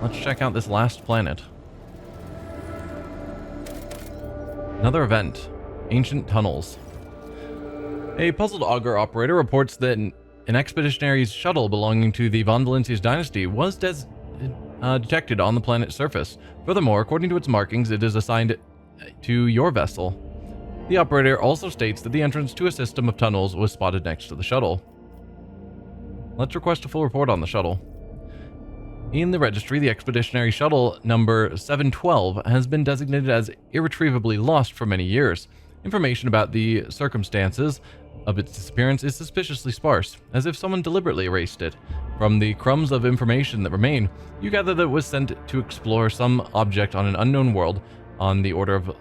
Let's check out this last planet. Another event. Ancient tunnels. A puzzled auger operator reports that an expeditionary shuttle belonging to the Von Valencia's dynasty was detected on the planet's surface. Furthermore, according to its markings, it is assigned to your vessel. The operator also states that the entrance to a system of tunnels was spotted next to the shuttle. Let's request a full report on the shuttle. In the registry, the expeditionary shuttle number 712 has been designated as irretrievably lost for many years. Information about the circumstances of its disappearance is suspiciously sparse, as if someone deliberately erased it. From the crumbs of information that remain, you gather that it was sent to explore some object on an unknown world on the order of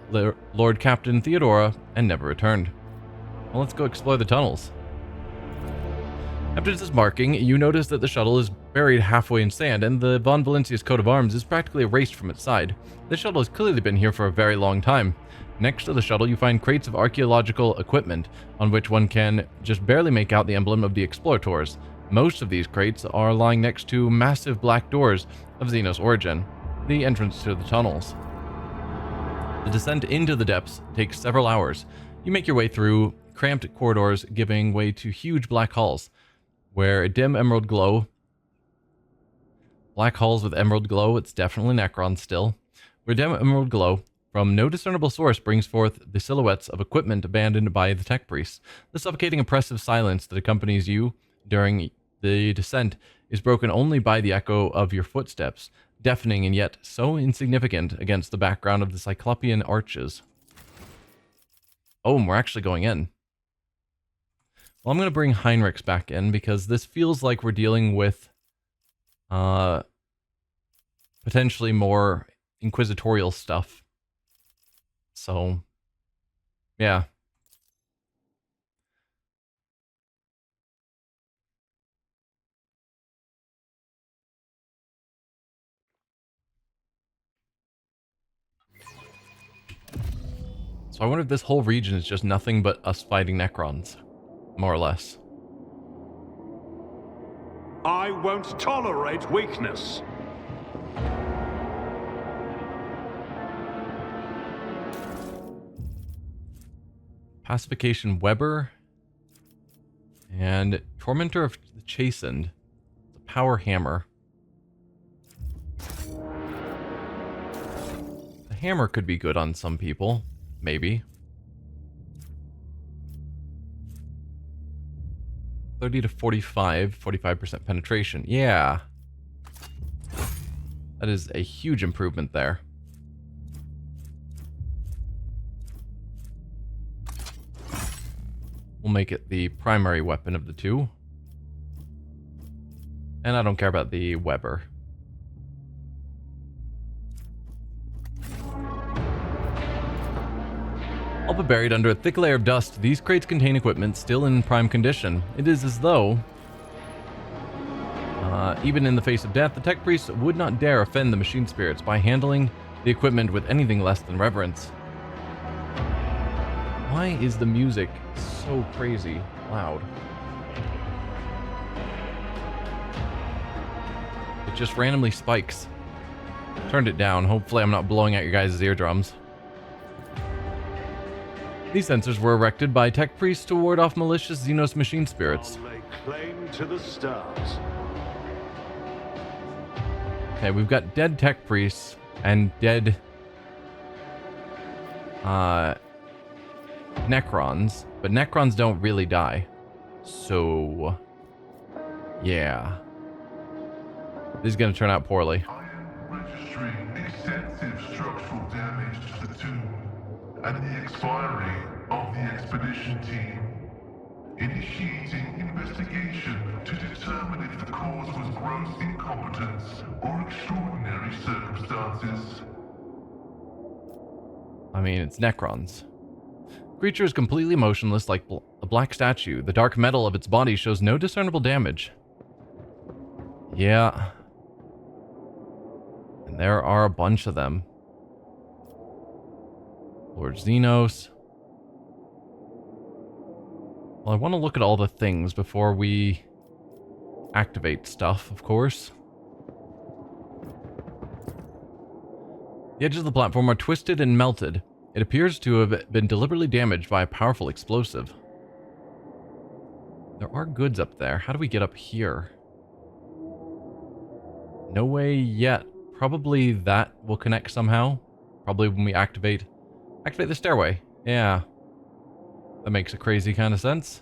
Lord Captain Theodora and never returned. Well, let's go explore the tunnels. After this marking, you notice that the shuttle is buried halfway in sand, and the Von Valencia's coat of arms is practically erased from its side. The shuttle has clearly been here for a very long time. Next to the shuttle, you find crates of archaeological equipment, on which one can just barely make out the emblem of the explorators. Most of these crates are lying next to massive black doors of xenos origin, the entrance to the tunnels. The descent into the depths takes several hours. You make your way through cramped corridors, giving way to huge black halls, where a dim emerald glow... Black halls with emerald glow, it's definitely Necron still. Where dim emerald glow from no discernible source brings forth the silhouettes of equipment abandoned by the tech priests. The suffocating oppressive silence that accompanies you during the descent is broken only by the echo of your footsteps, deafening and yet so insignificant against the background of the Cyclopean arches. Oh, and we're actually going in. Well, I'm going to bring Heinrichs back in because this feels like we're dealing with potentially more inquisitorial stuff. So, yeah. So I wonder if this whole region is just nothing but us fighting Necrons, more or less. I won't tolerate weakness. Pacification Weber and Tormentor of the Chastened. The Power Hammer. The hammer could be good on some people, maybe. 30 to 45, 45% penetration. Yeah. That is a huge improvement there. We'll make it the primary weapon of the two. And I don't care about the Weber. All but buried under a thick layer of dust, these crates contain equipment still in prime condition. It is as though, even in the face of death, the tech priests would not dare offend the machine spirits by handling the equipment with anything less than reverence. Why is the music so crazy loud? It just randomly spikes. Turned it down. Hopefully I'm not blowing out your guys' eardrums. These sensors were erected by tech priests to ward off malicious xenos machine spirits. I'll lay claim to the stars. Okay, we've got dead tech priests and dead Necrons, but Necrons don't really die. So, yeah. This is going to turn out poorly. I am registering extensive structural damage to the tomb and the expiry of the expedition team. Initiating investigation to determine if the cause was gross incompetence or extraordinary circumstances. I mean, it's Necrons. Creature is completely motionless like a black statue. The dark metal of its body shows no discernible damage. Yeah. And there are a bunch of them. Lord Xenos. Well, I want to look at all the things before we activate stuff, of course. The edges of the platform are twisted and melted. It appears to have been deliberately damaged by a powerful explosive. There are goods up there. How do we get up here? No way yet. Probably that will connect somehow. Probably when we activate the stairway. Yeah. That makes a crazy kind of sense.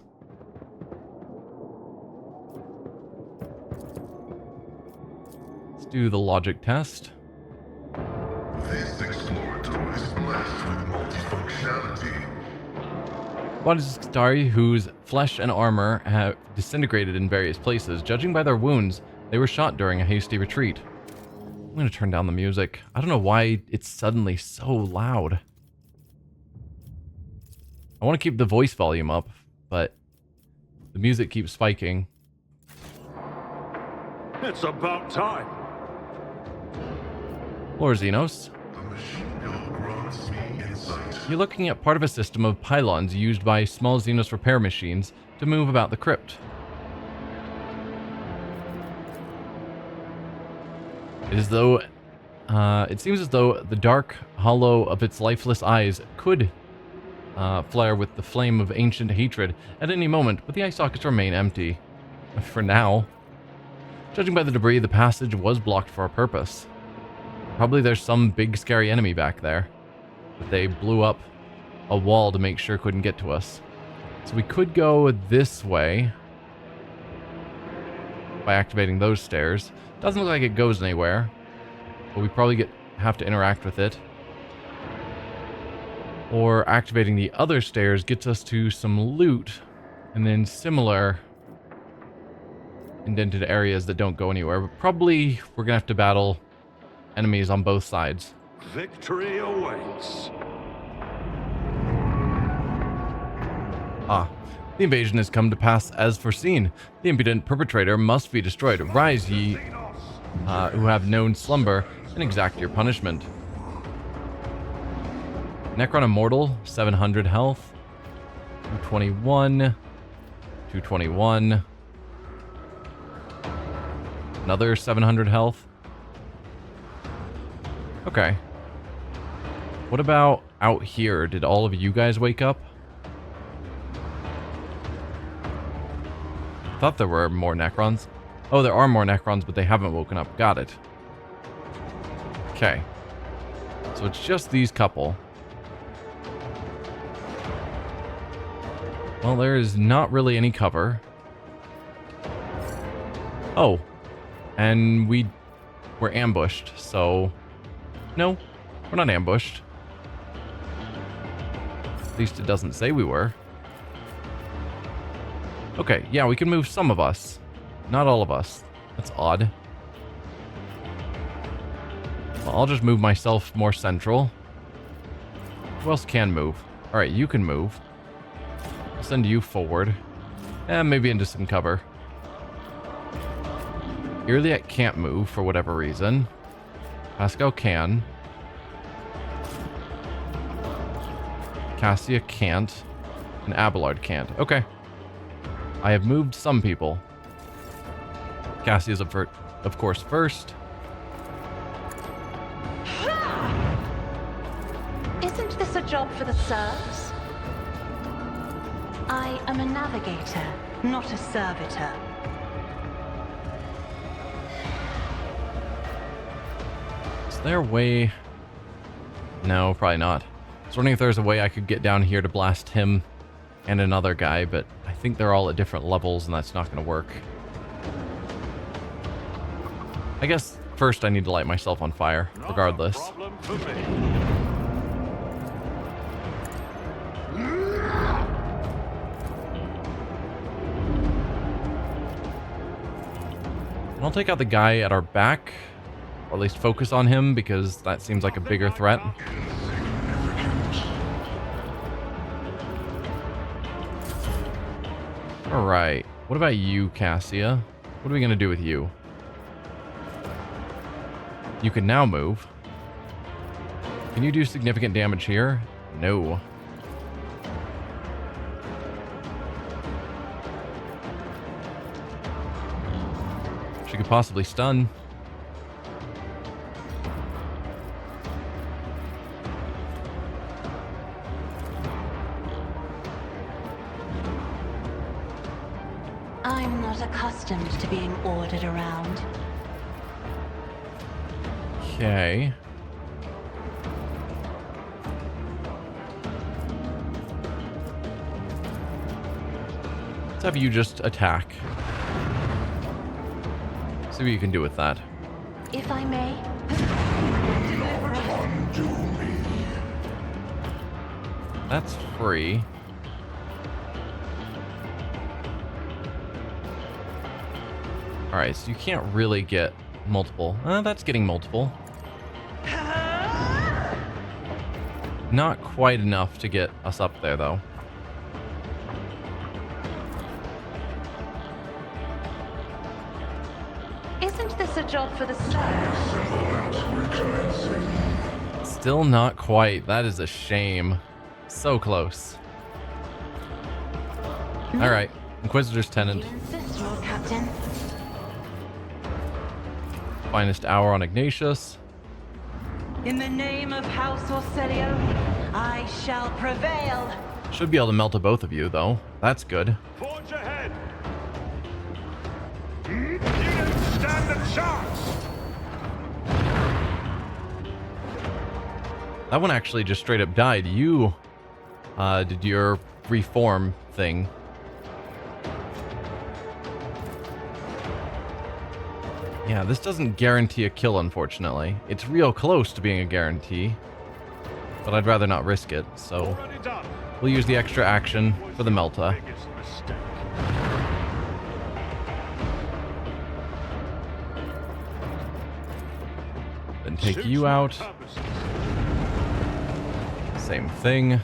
Let's do the logic test. This explorator is blessed with multifunctionality. Bodies of Skitari whose flesh and armor have disintegrated in various places. Judging by their wounds, they were shot during a hasty retreat. I'm going to turn down the music. I don't know why it's suddenly so loud. I want to keep the voice volume up, but the music keeps spiking. It's about time. Lord Xenos, The machine build grants me insight. you're looking at part of a system of pylons used by small Xenos repair machines to move about the crypt. It seems as though the dark hollow of its lifeless eyes could flare with the flame of ancient hatred at any moment, but the eye sockets remain empty. For now. Judging by the debris, the passage was blocked for a purpose. Probably there's some big scary enemy back there, but they blew up a wall to make sure it couldn't get to us. So we could go this way by activating those stairs. Doesn't look like it goes anywhere, but we probably have to interact with it. Or activating the other stairs gets us to some loot, and then similar indented areas that don't go anywhere. But probably we're gonna have to battle enemies on both sides. Victory awaits. The invasion has come to pass as foreseen. The impudent perpetrator must be destroyed. Rise, ye who have known slumber, and exact your punishment. Necron Immortal, 700 health. 221. 221. Another 700 health. Okay. What about out here? Did all of you guys wake up? I thought there were more Necrons. Oh, there are more Necrons, but they haven't woken up. Got it. Okay. So it's just these couple. Well, there is not really any cover. Oh. And we were ambushed, so... No, we're not ambushed. At least it doesn't say we were. Okay, yeah, we can move some of us. Not all of us. That's odd. Well, I'll just move myself more central. Who else can move? Alright, you can move. I'll send you forward. And maybe into some cover. Iliac can't move for whatever reason. Pascal can. Cassia can't. And Abelard can't. Okay. I have moved some people. Cassia's of course first. Isn't this a job for the serfs? I am a navigator, not a servitor. Is there a way? No, probably not. I was wondering if there's a way I could get down here to blast him and another guy, but I think they're all at different levels and that's not going to work. I guess first I need to light myself on fire, regardless. Not a problem for me. I'll take out the guy at our back, or at least focus on him, because that seems like a bigger threat. Alright, what about you, Cassia? What are we going to do with you? You can now move. Can you do significant damage here? No. She could possibly stun. not accustomed to being ordered around. Okay. Let's have you just attack. See what you can do with that. If I may, deliver us. That's free. Alright, so you can't really get multiple. That's getting multiple. Not quite enough to get us up there, though. Isn't this a job for the Sirs? Still not quite. That is a shame. So close. Alright, Inquisitor's Tenant. You insist, Lord Captain. Finest hour on Ignatius. In the name of House Orselio, I shall prevail. Should be able to melt to both of you, though. That's good. Forge ahead! You don't stand a chance! That one actually just straight up died. You did your reform thing. Yeah, this doesn't guarantee a kill, unfortunately. It's real close to being a guarantee, but I'd rather not risk it, so Already done. we'll use the extra action for the Melta. Biggest mistake. Then take Suits you my out. purposes. Same thing.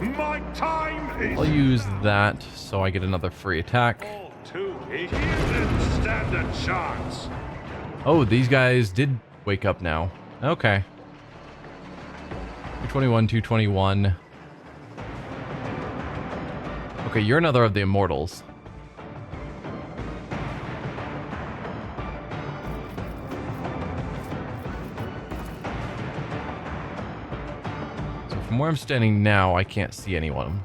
My time is I'll use that so I get another free attack. all too easy. You didn't stand a chance. Oh, these guys did wake up now. Okay. 221, 221. Okay, you're another of the immortals. So from where I'm standing now, I can't see anyone.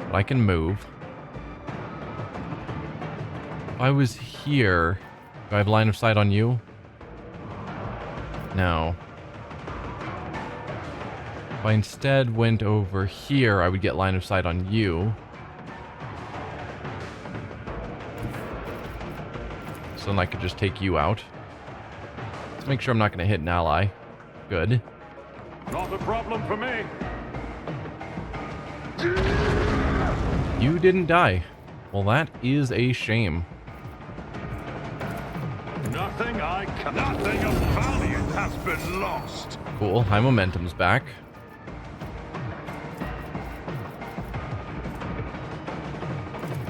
But I can move. If I was here, do I have line of sight on you? No. If I instead went over here, I would get line of sight on you. So then I could just take you out. Let's make sure I'm not going to hit an ally. Good. Not a problem for me. You didn't die. Well, that is a shame. Nothing of valiant has been lost. Cool. High momentum's back.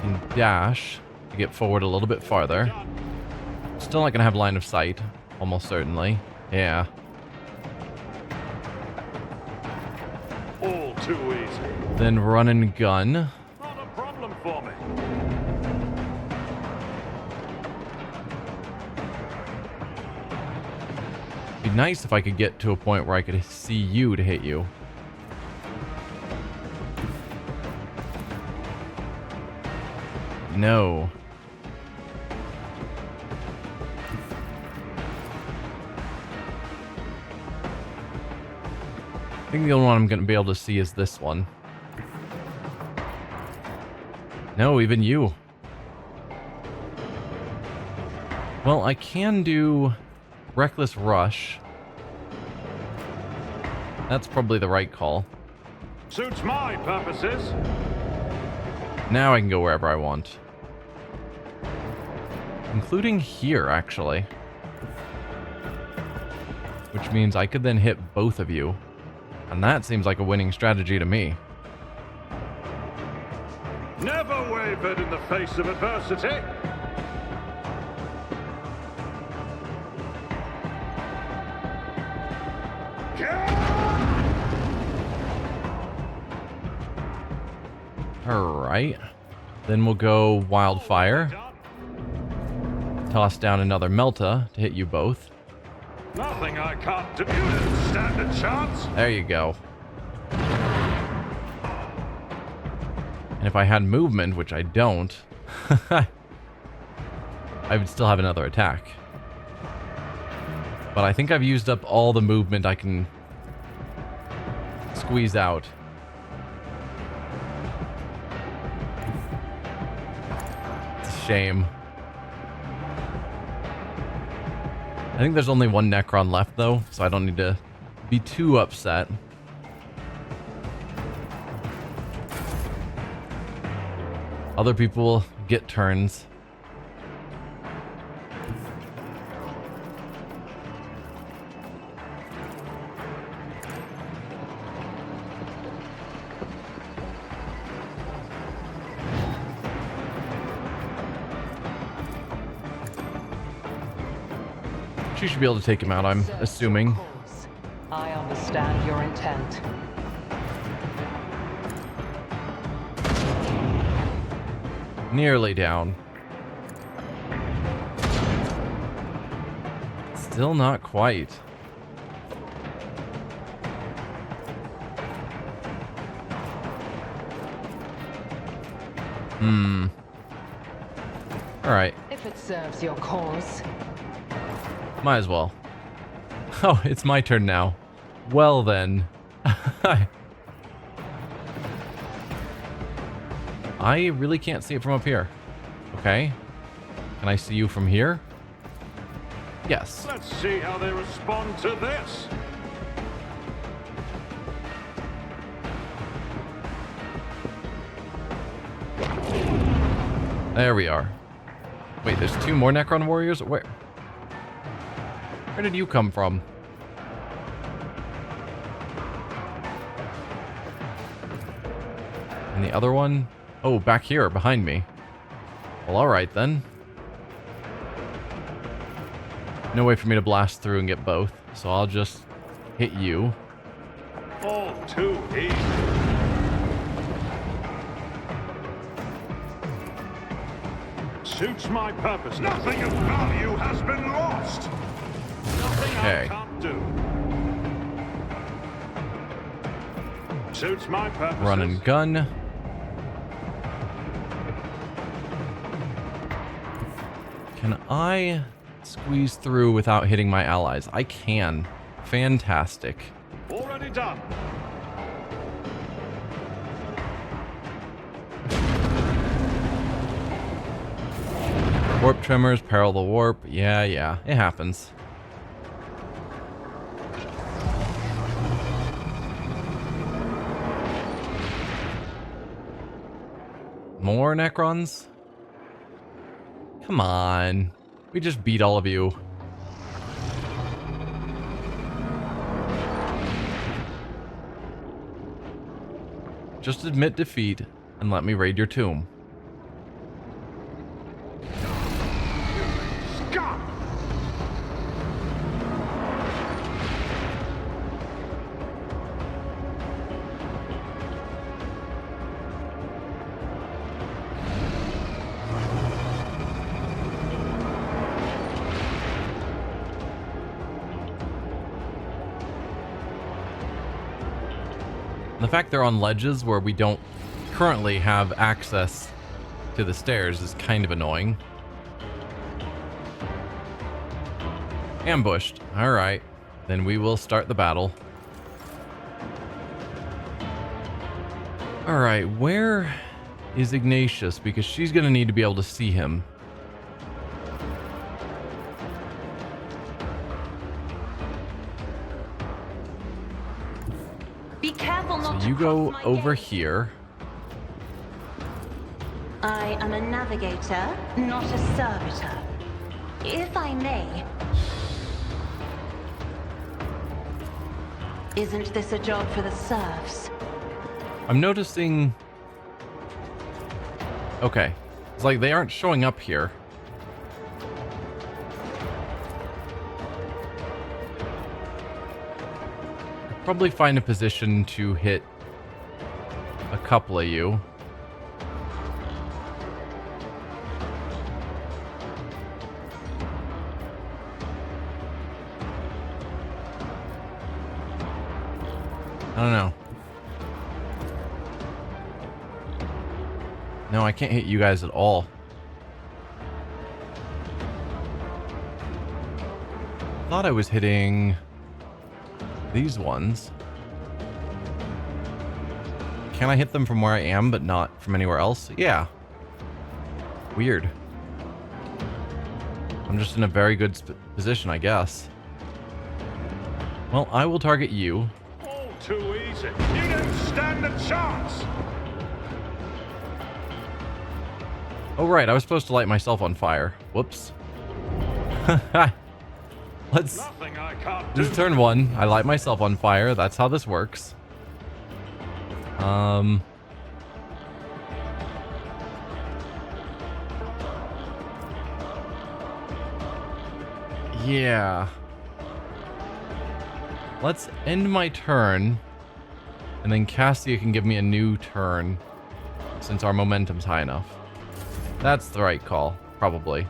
And dash to get forward a little bit farther. Still not going to have line of sight. Almost certainly. Yeah. All too easy. Then run and gun. Not a problem for me. It'd be nice if I could get to a point where I could see you to hit you. No. I think the only one I'm going to be able to see is this one. No, even you. Well, I can do Reckless Rush. That's probably the right call. Suits my purposes. Now I can go wherever I want. Including here, actually. Which means I could then hit both of you. And that seems like a winning strategy to me. Never wavered in the face of adversity. Alright. Then we'll go Wildfire. Toss down another Melta to hit you both. Nothing I can't do. You didn't stand a chance. There you go. And if I had movement, which I don't, I would still have another attack. But I think I've used up all the movement I can squeeze out. It's a shame. I think there's only one Necron left, though, so I don't need to be too upset. Other people get turns. She should be able to take him out, I'm assuming. I understand your intent. Nearly down. Still not quite. Alright. If it serves your cause. Might as well. Oh, it's my turn now. Well then. I really can't see it from up here. Okay. Can I see you from here? Yes. Let's see how they respond to this. There we are. Wait, there's two more Necron warriors? Where did you come from? And the other one? Oh, back here, behind me. Well, alright then. No way for me to blast through and get both, so I'll just hit you. All too easy. Suits my purpose. Nothing of value has been lost. Nothing Okay. I can't do. Suits my purpose. Run and gun. Can I squeeze through without hitting my allies? I can. Fantastic. Already done. Warp tremors, peril the warp. Yeah, it happens. More Necrons? Come on. We just beat all of you. Just admit defeat and let me raid your tomb. Scum! The fact they're on ledges where we don't currently have access to the stairs is kind of annoying. Ambushed. Alright. Then we will start the battle. Alright, where is Ignatius? Because she's going to need to be able to see him. Be careful not So you to go cross my over gaze. here. I am a navigator, not a servitor. If I may. Isn't this a job for the serfs? I'm noticing... Okay. It's like they aren't showing up here. Probably find a position to hit a couple of you. I don't know. No, I can't hit you guys at all. Thought I was hitting these ones. Can I hit them from where I am, but not from anywhere else? Yeah. Weird. I'm just in a very good position, I guess. Well, I will target you. All too easy. You don't stand a chance. Oh, right. I was supposed to light myself on fire. Whoops. Let's... Nothing I can't do. This is turn 1. I light myself on fire. That's how this works. Yeah. Let's end my turn, and then Cassia can give me a new turn, since our momentum's high enough. That's the right call, probably.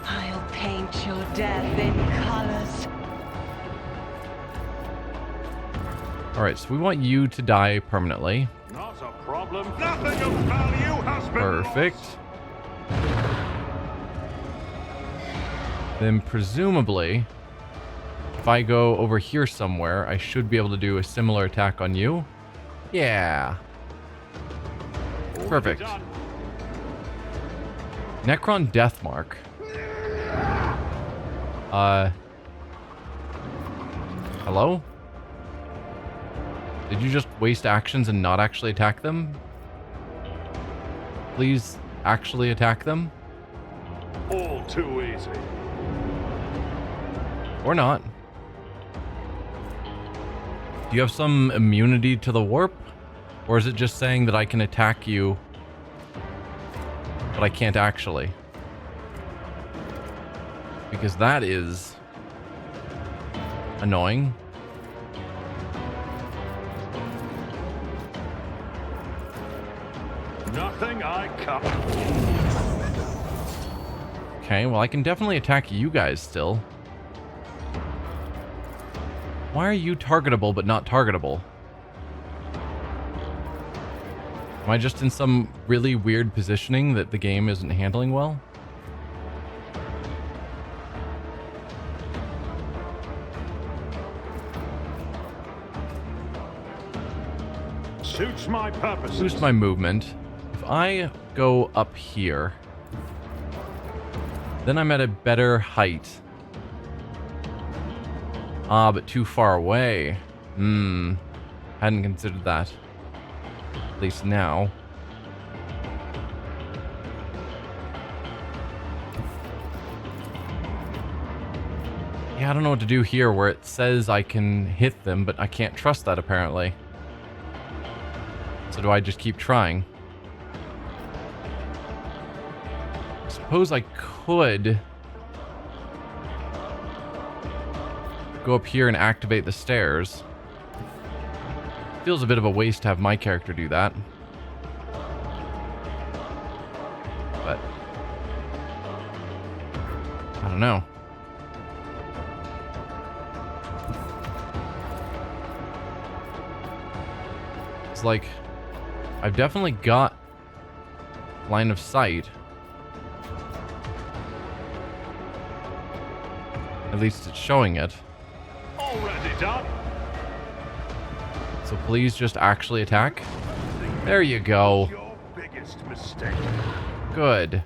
I'll paint your death in colors. Alright, so we want you to die permanently. Not a problem. Nothing of value has been Perfect. lost. Then presumably, if I go over here somewhere, I should be able to do a similar attack on you. Yeah. Perfect. Done. Necron Deathmark. Hello? Did you just waste actions and not actually attack them? Please actually attack them? All too easy. Or not. Do you have some immunity to the warp? Or is it just saying that I can attack you, but I can't actually? Because that is annoying. Nothing I can't. Okay, well I can definitely attack you guys still. Why are you targetable but not targetable? Am I just in some really weird positioning that the game isn't handling well? Suits my purposes. Boost my movement. If I go up here, then I'm at a better height. Ah, but too far away. Hadn't considered that. At least now. Yeah, I don't know what to do here where it says I can hit them, but I can't trust that apparently. So do I just keep trying? I suppose I could go up here and activate the stairs. Feels a bit of a waste to have my character do that. But I don't know. It's like I've definitely got line of sight. At least it's showing it. Already done. So please just actually attack. There you go. Your biggest mistake. Good.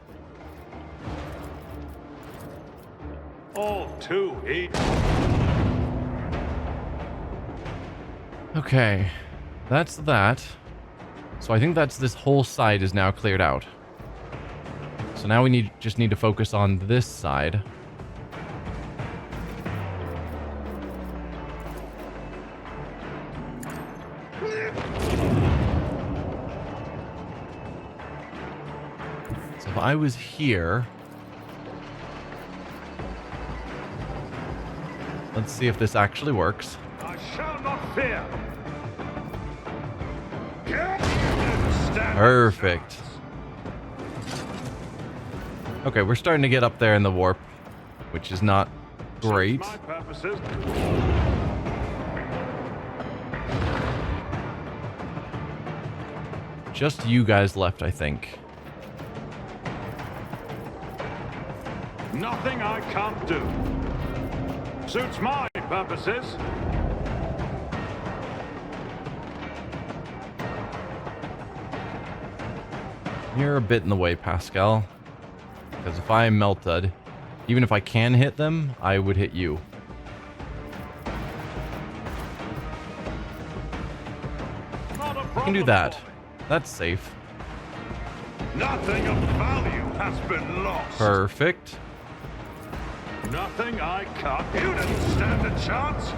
All too easy. Okay. That's that. So I think that's this whole side is now cleared out. So now we just need to focus on this side. So if I was here, let's see if this actually works. I shall not fear. Perfect. Okay, we're starting to get up there in the warp, which is not great. My purposes. just you guys left, I think. Nothing I can't do. Suits my purposes. You're a bit in the way, Pascal. Because if I melted, even if I can hit them, I would hit you. I can do that. That's safe. Nothing of value has been lost. Perfect. Nothing I can't. You didn't stand a chance.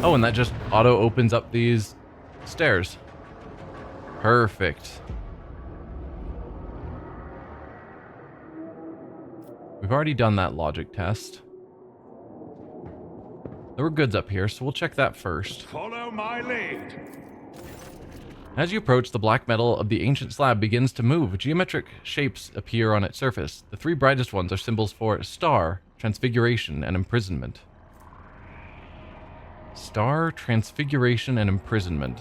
Oh, and that just auto opens up these stairs. Perfect. We've already done that logic test. There were goods up here, so we'll check that first. Follow my lead. As you approach, the black metal of the ancient slab begins to move. Geometric shapes appear on its surface. The three brightest ones are symbols for star, transfiguration, and imprisonment. Star, transfiguration, and imprisonment.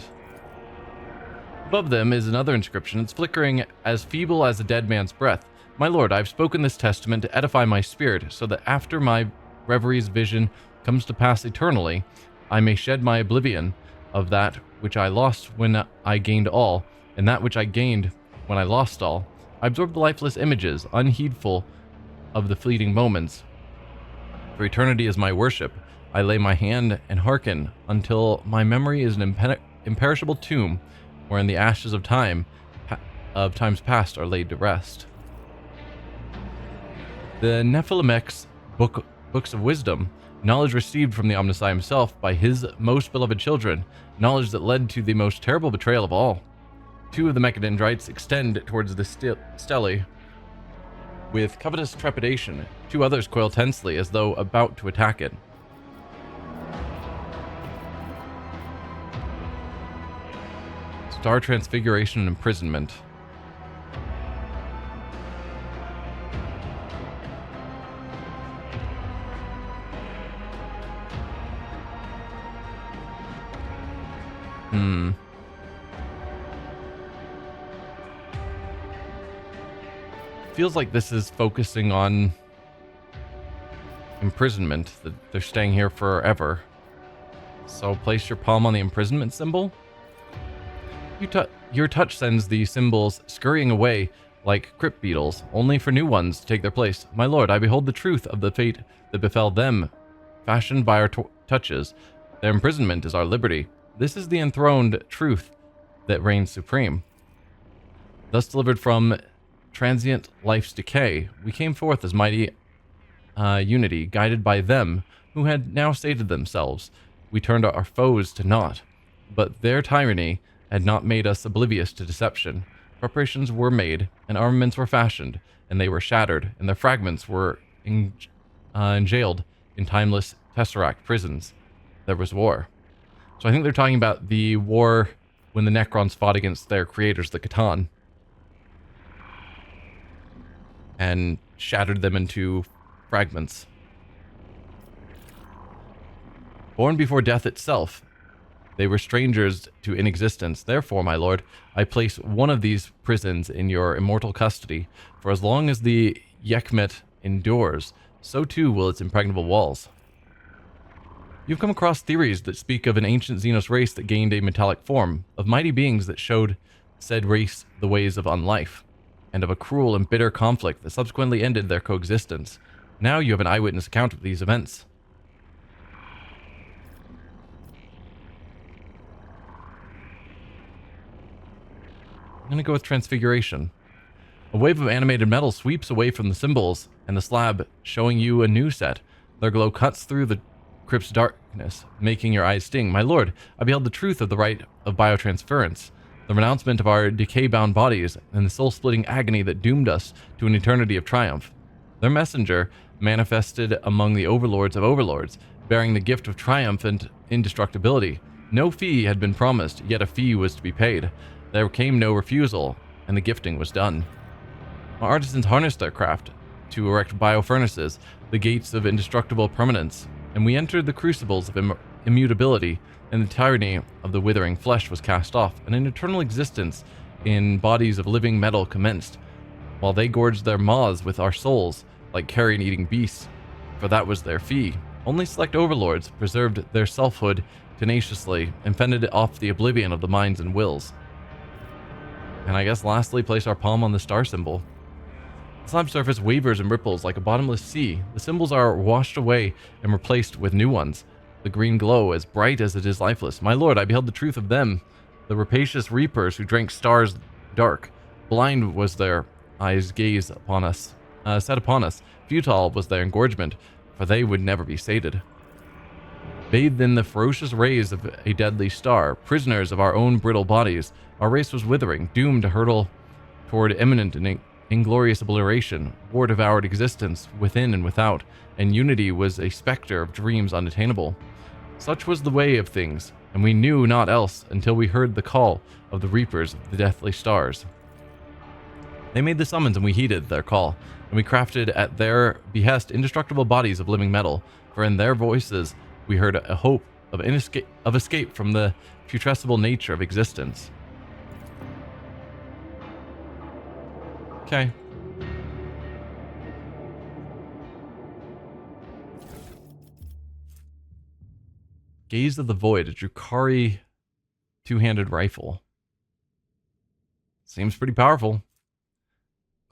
Above them is another inscription. It's flickering as feeble as a dead man's breath. My lord, I have spoken this testament to edify my spirit, so that after my reverie's vision comes to pass eternally, I may shed my oblivion of that which I lost when I gained all, and that which I gained when I lost all. I absorb the lifeless images, unheedful of the fleeting moments. For eternity is my worship. I lay my hand and hearken until my memory is an imperishable tomb, wherein the ashes of times past are laid to rest. The Nephilimek's books of wisdom, knowledge received from the Omnissiah himself by his most beloved children, knowledge that led to the most terrible betrayal of all. Two of the mechadendrites extend towards the stele with covetous trepidation. Two others coil tensely as though about to attack it. Star transfiguration and imprisonment. Feels like this is focusing on imprisonment, that they're staying here forever. So place your palm on the imprisonment symbol. Your touch sends the symbols scurrying away like crypt beetles, only for new ones to take their place. My lord, I behold the truth of the fate that befell them, fashioned by our touches. Their imprisonment is our liberty. This is the enthroned truth that reigns supreme. Thus delivered from transient life's decay, we came forth as mighty unity, guided by them who had now sated themselves. We turned our foes to naught, but their tyranny had not made us oblivious to deception. Preparations were made, and armaments were fashioned, and they were shattered, and their fragments were enjailed in timeless tesseract prisons. There was war. So I think they're talking about the war when the Necrons fought against their creators, the Catan, and shattered them into fragments. Born before death itself, they were strangers to inexistence. Therefore, my lord, I place one of these prisons in your immortal custody. For as long as the Yekmet endures, so too will its impregnable walls. You've come across theories that speak of an ancient xenos race that gained a metallic form, of mighty beings that showed said race the ways of unlife, and of a cruel and bitter conflict that subsequently ended their coexistence. Now you have an eyewitness account of these events. I'm going to go with transfiguration. A wave of animated metal sweeps away from the symbols and the slab, showing you a new set. Their glow cuts through the crypt's darkness, making your eyes sting. My lord, I beheld the truth of the right of biotransference, the renouncement of our decay-bound bodies, and the soul-splitting agony that doomed us to an eternity of triumph. Their messenger manifested among the overlords of overlords, bearing the gift of triumphant indestructibility. No fee had been promised, yet a fee was to be paid. There came no refusal, and the gifting was done. Our artisans harnessed their craft to erect biofurnaces, the gates of indestructible permanence, and we entered the crucibles of immutability, and the tyranny of the withering flesh was cast off, and an eternal existence in bodies of living metal commenced, while they gorged their maws with our souls, like carrion-eating beasts, for that was their fee. Only select overlords preserved their selfhood tenaciously and fended off the oblivion of the minds and wills. And I guess lastly, place our palm on the star symbol. The slab surface wavers and ripples like a bottomless sea. The symbols are washed away and replaced with new ones. The green glow, as bright as it is lifeless. My lord, I beheld the truth of them, the rapacious reapers who drank stars dark. Blind was their eyes gaze upon us, set upon us. Futile was their engorgement, for they would never be sated. Bathed in the ferocious rays of a deadly star, prisoners of our own brittle bodies, our race was withering, doomed to hurtle toward imminent and inglorious obliteration. War devoured existence within and without, and unity was a specter of dreams unattainable. Such was the way of things, and we knew not else until we heard the call of the reapers of the deathly stars. They made the summons, and we heeded their call, and we crafted at their behest indestructible bodies of living metal, for in their voices we heard a hope of escape from the putrescible nature of existence. Okay. Gaze of the Void, a Drukhari two-handed rifle. Seems pretty powerful.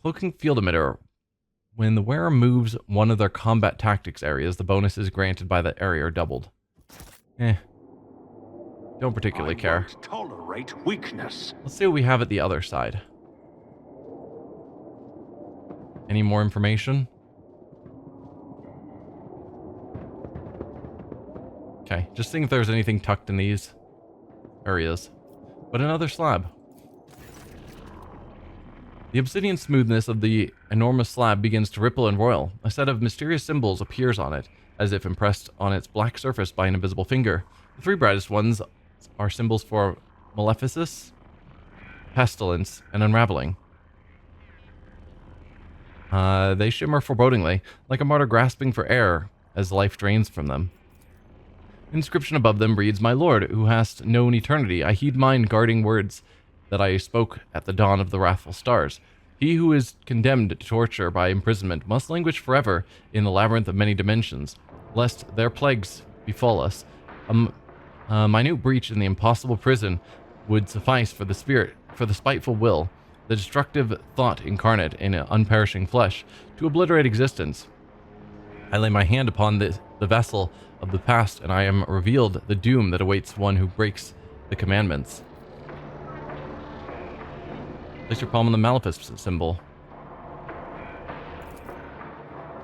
Cloaking field emitter. When the wearer moves one of their combat tactics areas, the bonuses granted by the area are doubled. Don't particularly care. Won't tolerate weakness. Let's see what we have at the other side. Any more information? Okay, just seeing if there's anything tucked in these areas. But another slab. The obsidian smoothness of the enormous slab begins to ripple and roil. A set of mysterious symbols appears on it, as if impressed on its black surface by an invisible finger. The three brightest ones are symbols for maleficence, pestilence, and unraveling. They shimmer forebodingly, like a martyr grasping for air as life drains from them. Inscription above them reads, "My lord, who hast known eternity, I heed mine guarding words that I spoke at the dawn of the wrathful stars. He who is condemned to torture by imprisonment must languish forever in the labyrinth of many dimensions, lest their plagues befall us. A minute breach in the impossible prison would suffice for the spirit, for the spiteful will, the destructive thought incarnate in unperishing flesh, to obliterate existence. I lay my hand upon the vessel of the past, and I am revealed the doom that awaits one who breaks the commandments." Place your palm on the Malefice symbol.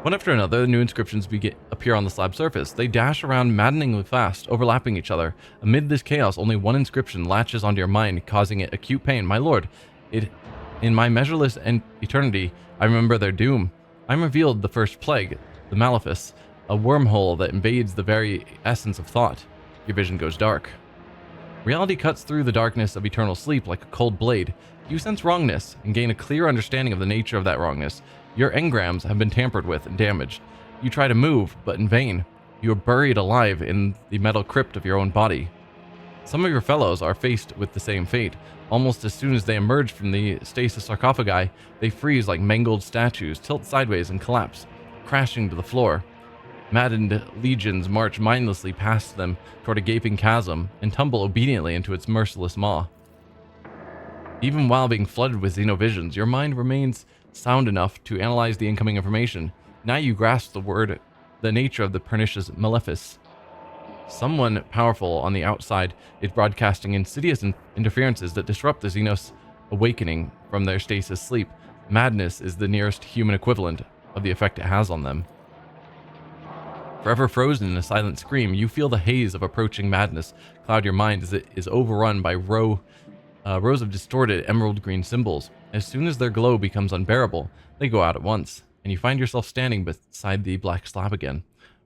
One after another, new inscriptions appear on the slab surface. They dash around maddeningly fast, overlapping each other. Amid this chaos, only one inscription latches onto your mind, causing it acute pain. "My lord, in my measureless eternity, I remember their doom. I am revealed the first plague, the Malefice, a wormhole that invades the very essence of thought." Your vision goes dark. Reality cuts through the darkness of eternal sleep like a cold blade. You sense wrongness and gain a clear understanding of the nature of that wrongness. Your engrams have been tampered with and damaged. You try to move, but in vain. You are buried alive in the metal crypt of your own body. Some of your fellows are faced with the same fate. Almost as soon as they emerge from the stasis sarcophagi, they freeze like mangled statues, tilt sideways and collapse, crashing to the floor. Maddened legions march mindlessly past them toward a gaping chasm and tumble obediently into its merciless maw. Even while being flooded with xenovisions, your mind remains sound enough to analyze the incoming information. Now you grasp the nature of the pernicious Malefice. Someone powerful on the outside is broadcasting insidious interferences that disrupt the xenos awakening from their stasis sleep. Madness is the nearest human equivalent of the effect it has on them. Forever frozen in a silent scream, you feel the haze of approaching madness cloud your mind as it is overrun by rows of distorted emerald green symbols. As soon as their glow becomes unbearable, they go out at once, and you find yourself standing beside the black slab again.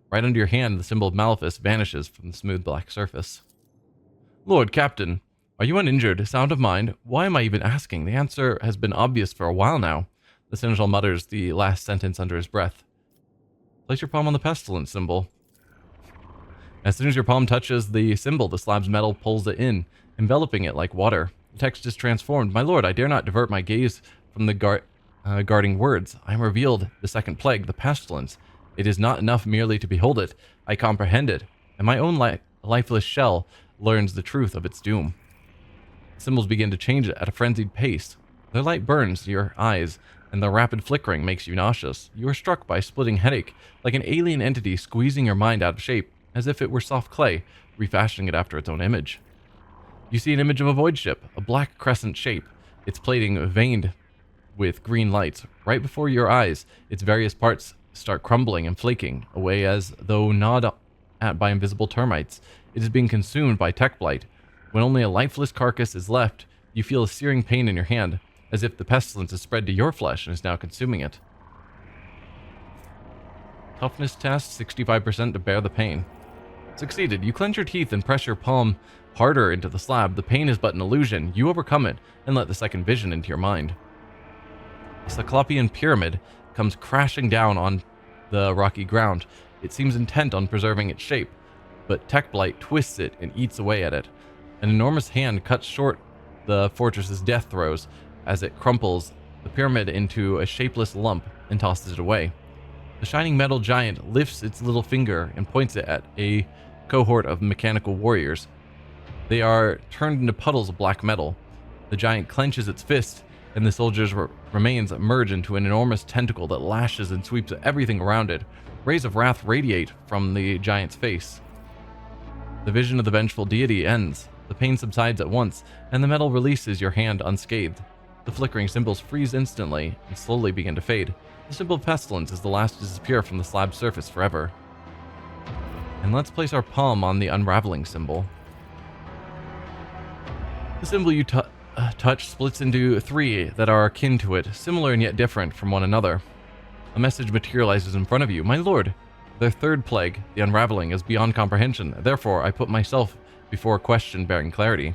Right under your hand, the symbol of Malefice vanishes from the smooth black surface. "Lord Captain, are you uninjured? Sound of mind? Why am I even asking? The answer has been obvious for a while now." The seneschal mutters the last sentence under his breath. Place your palm on the pestilence symbol. As soon as your palm touches the symbol, the slab's metal pulls it in, enveloping it like water. The text is transformed. My lord, I dare not divert my gaze from the guarding words. I am revealed the second plague, the pestilence. It is not enough merely to behold it. I comprehend it, and my own lifeless shell learns the truth of its doom. Symbols begin to change at a frenzied pace. Their light burns your eyes, and their rapid flickering makes you nauseous. You are struck by a splitting headache, like an alien entity squeezing your mind out of shape, as if it were soft clay, refashioning it after its own image. You see an image of a void ship, a black crescent shape, its plating veined with green lights. Right before your eyes, its various parts start crumbling and flaking away as though gnawed at by invisible termites. It is being consumed by tech blight. When only a lifeless carcass is left, you feel a searing pain in your hand, as if the pestilence has spread to your flesh and is now consuming it. Toughness test, 65% to bear the pain. Succeeded. You clench your teeth and press your palm harder into the slab. The pain is but an illusion. You overcome it and let the second vision into your mind. A Cyclopean pyramid comes crashing down on the rocky ground. It seems intent on preserving its shape, but tech blight twists it and eats away at it. An enormous hand cuts short the fortress's death throes as it crumples the pyramid into a shapeless lump and tosses it away. The shining metal giant lifts its little finger and points it at a cohort of mechanical warriors. They are turned into puddles of black metal. The giant clenches its fist, and the soldier's remains merge into an enormous tentacle that lashes and sweeps everything around it. Rays of wrath radiate from the giant's face. The vision of the vengeful deity ends. The pain subsides at once, and the metal releases your hand unscathed. The flickering symbols freeze instantly and slowly begin to fade. The symbol of pestilence is the last to disappear from the slab's surface forever. And let's place our palm on the unraveling symbol. The symbol you touch splits into three that are akin to it, similar and yet different from one another. A message materializes in front of you. My lord, their third plague, the unraveling, is beyond comprehension. Therefore, I put myself before a question bearing clarity.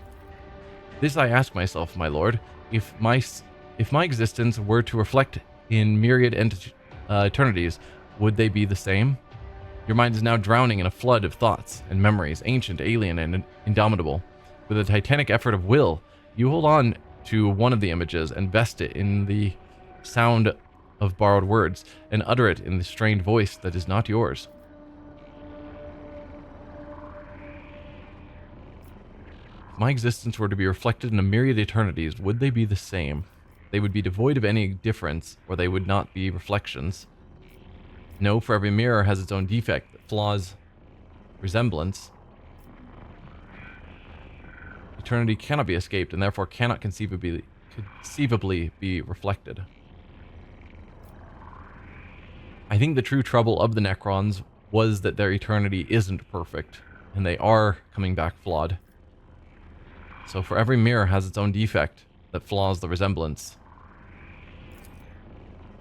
This I ask myself, my lord, if my existence were to reflect in myriad eternities, would they be the same? Your mind is now drowning in a flood of thoughts and memories, ancient, alien, and indomitable. With a titanic effort of will, you hold on to one of the images and vest it in the sound of borrowed words, and utter it in the strained voice that is not yours. If my existence were to be reflected in a myriad eternities, would they be the same? They would be devoid of any difference, or they would not be reflections. No, for every mirror has its own defect that flaws resemblance. Eternity cannot be escaped, and therefore cannot conceivably be reflected. I think the true trouble of the Necrons was that their eternity isn't perfect, and they are coming back flawed. So for every mirror has its own defect that flaws the resemblance.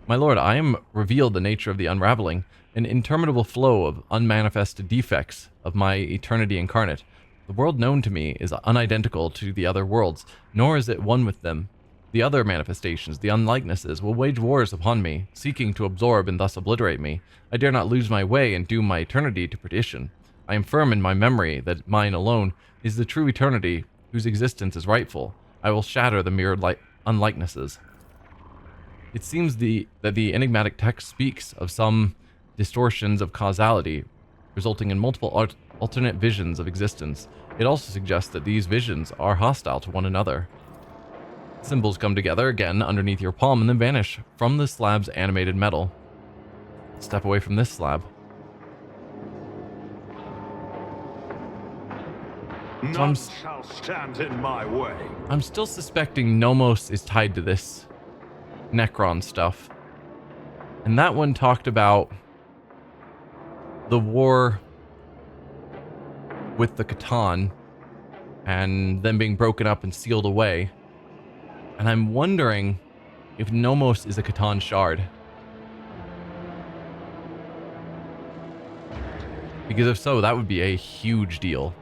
My lord, I am revealed the nature of the unraveling, an interminable flow of unmanifested defects of my eternity incarnate. The world known to me is unidentical to the other worlds, nor is it one with them. The other manifestations, the unlikenesses, will wage wars upon me, seeking to absorb and thus obliterate me. I dare not lose my way and doom my eternity to perdition. I am firm in my memory that mine alone is the true eternity whose existence is rightful. I will shatter the mirrored unlikenesses. It seems that the enigmatic text speaks of some distortions of causality, resulting in multiple alternate visions of existence. It also suggests that these visions are hostile to one another. Symbols come together again underneath your palm and then vanish from the slab's animated metal. Step away from this slab. None shall stand in my way. I'm still suspecting Nomos is tied to this Necron stuff. And that one talked about the war with the Catan and them being broken up and sealed away. And I'm wondering if Nomos is a Catan shard. Because if so, that would be a huge deal.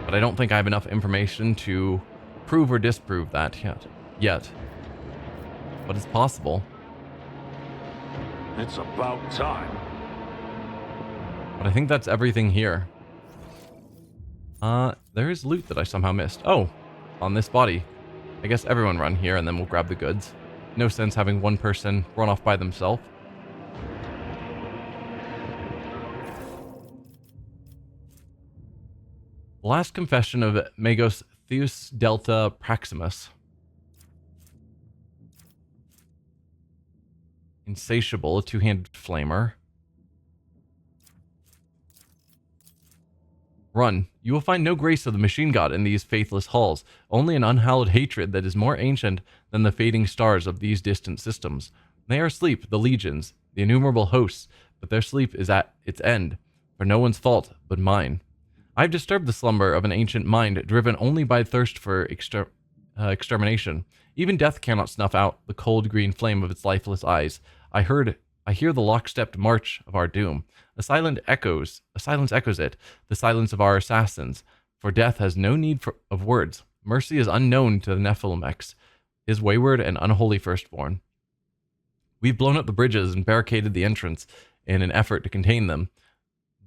But I don't think I have enough information to prove or disprove that yet. But it's possible. It's about time. But I think that's everything here. There is loot that I somehow missed. Oh, on this body. I guess everyone run here and then we'll grab the goods. No sense having one person run off by themselves. Last confession of Magos Theus Delta Praximus. Insatiable, a two-handed flamer. Run. You will find no grace of the machine god in these faithless halls, only an unhallowed hatred that is more ancient than the fading stars of these distant systems. They are asleep, the legions, the innumerable hosts, but their sleep is at its end, for no one's fault but mine. I have disturbed the slumber of an ancient mind driven only by thirst for extermination. Even death cannot snuff out the cold green flame of its lifeless eyes. I hear the lockstep march of our doom. A silence echoes it, the silence of our assassins. For death has no need of words. Mercy is unknown to the Nephilimex, his wayward and unholy firstborn. We've blown up the bridges and barricaded the entrance in an effort to contain them,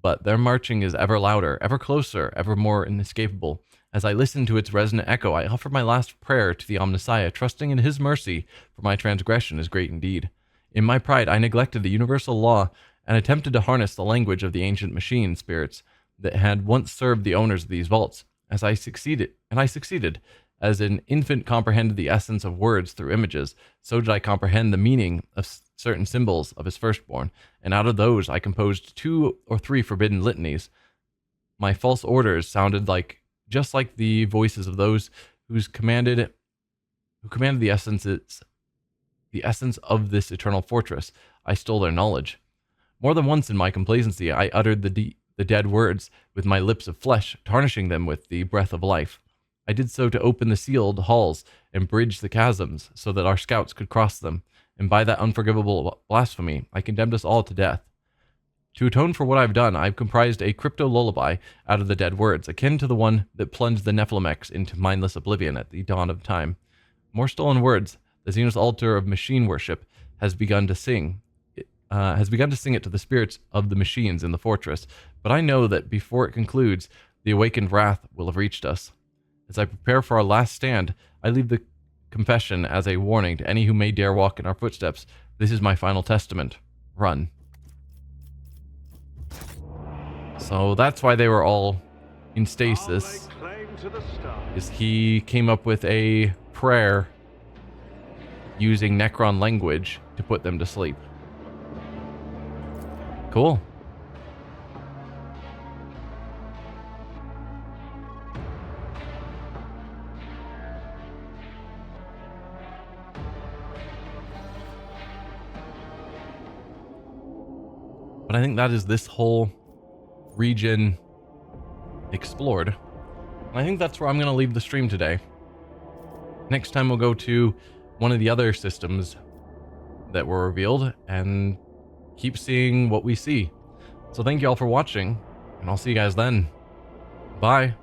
but their marching is ever louder, ever closer, ever more inescapable. As I listen to its resonant echo, I offer my last prayer to the Omnissiah, trusting in his mercy, for my transgression is great indeed. In my pride, I neglected the universal law and attempted to harness the language of the ancient machine spirits that had once served the owners of these vaults. I succeeded. As an infant comprehended the essence of words through images, so did I comprehend the meaning of certain symbols of his firstborn, and out of those I composed 2 or 3 forbidden litanies. My false orders sounded just like the voices of those who commanded the essence of this eternal fortress. I stole their knowledge. More than once in my complacency, I uttered the dead words with my lips of flesh, tarnishing them with the breath of life. I did so to open the sealed halls and bridge the chasms so that our scouts could cross them, and by that unforgivable blasphemy, I condemned us all to death. To atone for what I've done, I've comprised a crypto-lullaby out of the dead words, akin to the one that plunged the Nephilimex into mindless oblivion at the dawn of time. More stolen words, the xenos altar of machine worship has begun to sing it to the spirits of the machines in the fortress, but I know that before it concludes, the awakened wrath will have reached us. As I prepare for our last stand, I leave the confession as a warning to any who may dare walk in our footsteps. This is my final testament. Run. So that's why they were all in stasis, is he came up with a prayer using Necron language to put them to sleep. Cool. But I think that is this whole region explored. And I think that's where I'm going to leave the stream today. Next time we'll go to one of the other systems that were revealed and keep seeing what we see. So thank you all for watching, and I'll see you guys then. Bye.